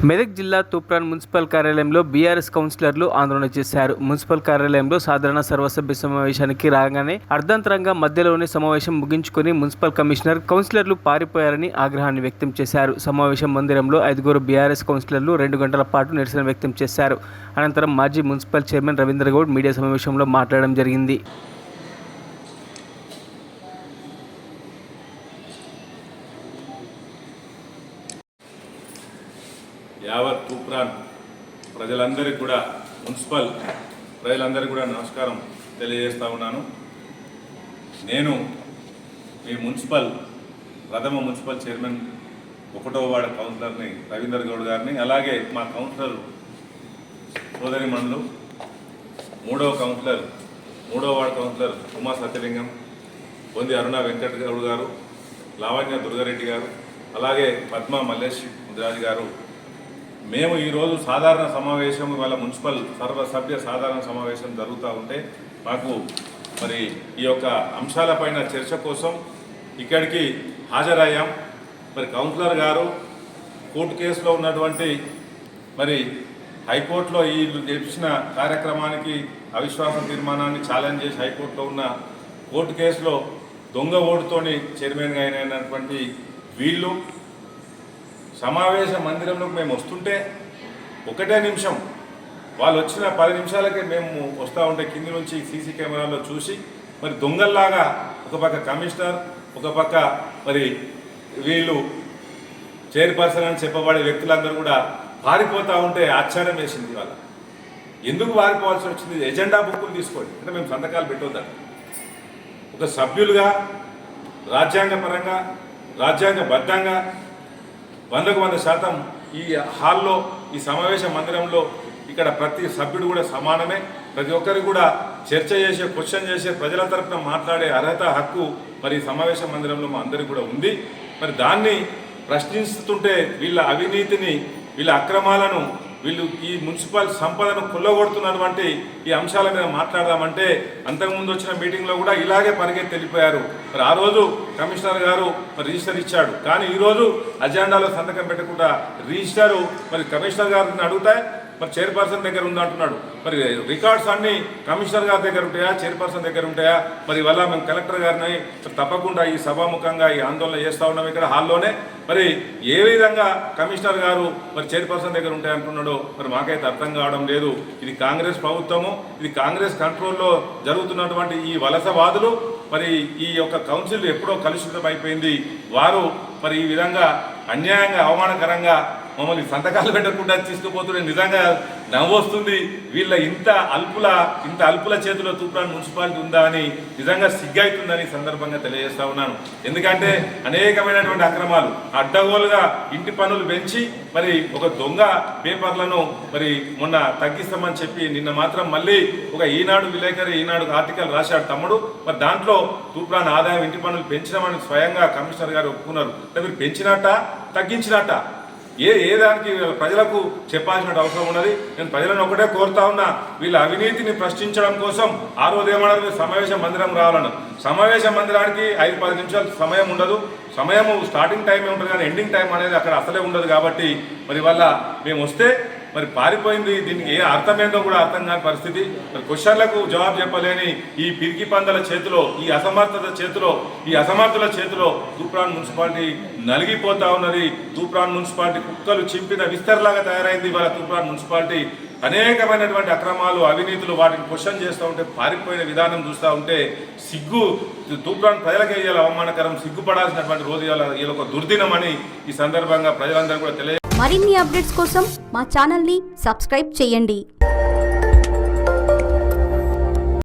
మెదక్ జిల్లా తూప్రాన్ మున్సిపల్ కార్యాలయంలో బీఆర్ఎస్ కౌన్సిలర్లు ఆందోళన చేశారు. మున్సిపల్ కార్యాలయంలో సాధారణ సర్వసభ్య సమావేశానికి రాగానే అర్ధంతరంగా మధ్యలోనే సమావేశం ముగించుకొని మున్సిపల్ కమిషనర్ కౌన్సిలర్లు పారిపోయారని ఆగ్రహాన్ని వ్యక్తం చేశారు. సమావేశం మందిరంలో 5 బీఆర్ఎస్ కౌన్సిలర్లు 2 గంటల పాటు నిరసన వ్యక్తం చేశారు. అనంతరం మాజీ municipal chairman Ravindra Goud media సమావేశంలో మాట్లాడడం జరిగింది. యావత్ తూప్రాన్ ప్రజలందరికీ కూడా మున్సిపల్ ప్రజలందరికీ కూడా నమస్కారం తెలియజేస్తా ఉన్నాను. నేను మీ ప్రథమ మున్సిపల్ చైర్మన్ 1వ వార్డు కౌన్సిలర్ని రవీందర్ గౌడ్ గారిని, అలాగే మా కౌన్సిలర్ సోదరిమణులు 3వ వార్డు కౌన్సిలర్ ఉమా సత్యలింగం, పొంది అరుణ వెంకట గౌడ్ గారు, లావణ్య దుర్గారెడ్డి గారు, అలాగే పద్మ మల్లేష్ ముదిరాజు గారు, మేము ఈరోజు సాధారణ సమావేశం, ఇవాళ మున్సిపల్ సర్వసభ్య సాధారణ సమావేశం జరుగుతూ ఉంటే మాకు మరి ఈ యొక్క అంశాలపైన చర్చ కోసం ఇక్కడికి హాజరయ్యాం. మరి కౌన్సిలర్ గారు కోర్టు కేసులో ఉన్నటువంటి మరి హైకోర్టులో ఈ చేసిన కార్యక్రమానికి అవిశ్వాస తీర్మానాన్ని ఛాలెంజ్ చేసి హైకోర్టులో ఉన్న కోర్టు కేసులో దొంగ ఓటుతోని చైర్మన్గా అయినటువంటి వీళ్ళు సమావేశ మందిరంలోకి మేము వస్తుంటే ఒకటే నిమిషం, వాళ్ళు వచ్చిన 10 నిమిషాలకే మేము వస్తూ ఉంటే కింది నుంచి సీసీ కెమెరాలో చూసి మరి దొంగల్లాగా ఒక పక్క కమిషనర్, ఒక పక్క మరి వీళ్ళు చైర్పర్సన్ అని చెప్పబడే వ్యక్తులందరూ కూడా పారిపోతూ ఉంటే ఆశ్చర్యం వేసింది. వాళ్ళ ఎందుకు పారిపోవాల్సి వచ్చింది? ఎజెండా బుక్కులు తీసుకోండి అంటే మేము సంతకాలు పెట్టొద్దాం. ఒక సభ్యులుగా రాజ్యాంగపరంగా రాజ్యాంగబద్ధంగా 100% ఈ హాల్లో, ఈ సమావేశ మందిరంలో ఇక్కడ ప్రతి సభ్యుడు కూడా సమానమే. ప్రతి ఒక్కరికి కూడా చర్చ చేసే, క్వశ్చన్ చేసే, ప్రజల తరఫున మాట్లాడే అర్హత, హక్కు మరి సమావేశ మందిరంలో మా అందరికీ కూడా ఉంది. మరి దాన్ని ప్రశ్నిస్తుంటే వీళ్ళ అవినీతిని, వీళ్ళ అక్రమాలను, వీళ్ళు ఈ మున్సిపల్ సంపదను కొల్లగొడుతున్నటువంటి ఈ అంశాల మీద మాట్లాడదామంటే అంతకుముందు వచ్చిన మీటింగ్లో కూడా ఇలాగే పరిగెత్తి వెళ్ళిపోయారు. మరి ఆ రోజు కమిషనర్ గారు మరి రిజిస్టర్ ఇచ్చాడు, కానీ ఈరోజు అజెండాలో సంతకం పెట్టకుండా రిజిస్టరు మరి కమిషనర్ గారిని అడుగుతాయి, మరి చైర్పర్సన్ దగ్గర ఉందంటున్నాడు. మరి రికార్డ్స్ అన్నీ కమిషనర్ గారి దగ్గర ఉంటాయా, చైర్పర్సన్ దగ్గర ఉంటాయా? మరి వల్ల మేము కలెక్టర్ గారిని తప్పకుండా ఈ సభాముఖంగా ఈ ఆందోళన చేస్తూ ఉన్నాం ఇక్కడ హాల్లోనే. మరి ఏ విధంగా కమిషనర్ గారు మరి చైర్పర్సన్ దగ్గర ఉంటాయంటున్నాడో మరి మాకైతే అర్థం కావడం లేదు. ఇది కాంగ్రెస్ ప్రభుత్వము, ఇది కాంగ్రెస్ కంట్రోల్లో జరుగుతున్నటువంటి ఈ వలసవాదులు మరి ఈ యొక్క కౌన్సిల్ ఎప్పుడో కలుషితం అయిపోయింది. వారు మరి ఈ విధంగా అన్యాయంగా, అవమానకరంగా మమ్మల్ని సంతకాలు పెట్టకుండా తీసుకుపోతుంటే నిజంగా నవ్వొస్తుంది. వీళ్ళ ఇంత అల్పుల చేతిలో తూప్రాన్ మున్సిపాలిటీ ఉందా అని నిజంగా సిగ్గైతుందని సందర్భంగా తెలియజేస్తా ఉన్నాను. ఎందుకంటే అనేకమైనటువంటి అక్రమాలు, అడ్డగోలుగా ఇంటి పన్నులు పెంచి మరి ఒక దొంగ పేపర్లను మరి మొన్న తగ్గిస్తామని చెప్పి నిన్న మాత్రం మళ్ళీ ఒక ఈనాడు ఆర్టికల్ రాశాడు తమ్ముడు. మరి దాంట్లో తూప్రాన్ ఆదాయం, ఇంటి పన్నులు పెంచినామని స్వయంగా కమిషనర్ గారు ఒప్పుకున్నారు. మీరు పెంచినట్ట, తగ్గించినట్ట? ఏ దానికి ప్రజలకు చెప్పాల్సిన అవసరం ఉన్నది. నేను ప్రజలను ఒకటే కోరుతా ఉన్నా, వీళ్ళ అవినీతిని ప్రశ్నించడం కోసం ఆ రోజు ఏమన్నారు, సమావేశ మందిరం రావాలన్నారు. సమావేశ మందిరానికి 5-10 నిమిషాలు సమయం ఉండదు. సమయము స్టార్టింగ్ టైమే ఉంటుంది కానీ ఎండింగ్ టైం అనేది అక్కడ అసలే ఉండదు. కాబట్టి మరి వల్ల మేము వస్తే మరి పారిపోయింది. దీనికి ఏ అర్థమేందో కూడా అర్థం కాని పరిస్థితి. మరి క్వశ్చన్లకు జవాబు చెప్పలేని ఈ పిరికి పందల చేతిలో, ఈ అసమర్థుల చేతిలో తూప్రాన్ మున్సిపాలిటీ నలిగిపోతా ఉన్నది. తూప్రాన్ మున్సిపాలిటీ కుక్కలు చింపిన విస్తరలాగా తయారైంది. వాళ్ళ తూప్రాన్ మున్సిపాలిటీ అనేకమైనటువంటి అక్రమాలు, అవినీతులు, వాటిని క్వశ్చన్ చేస్తూ ఉంటే పారిపోయిన విధానం చూస్తూ ఉంటే సిగ్గు. తూప్రాన్ ప్రజలకే ఇవాళ అవమానకరం, సిగ్గుపడాల్సినటువంటి రోజు ఇలా ఒక దుర్దినం అని ఈ సందర్భంగా ప్రజలందరూ కూడా తెలియ. మరిన్ని అప్డేట్స్ కోసం మా ఛానల్ని సబ్స్క్రైబ్ చేయండి.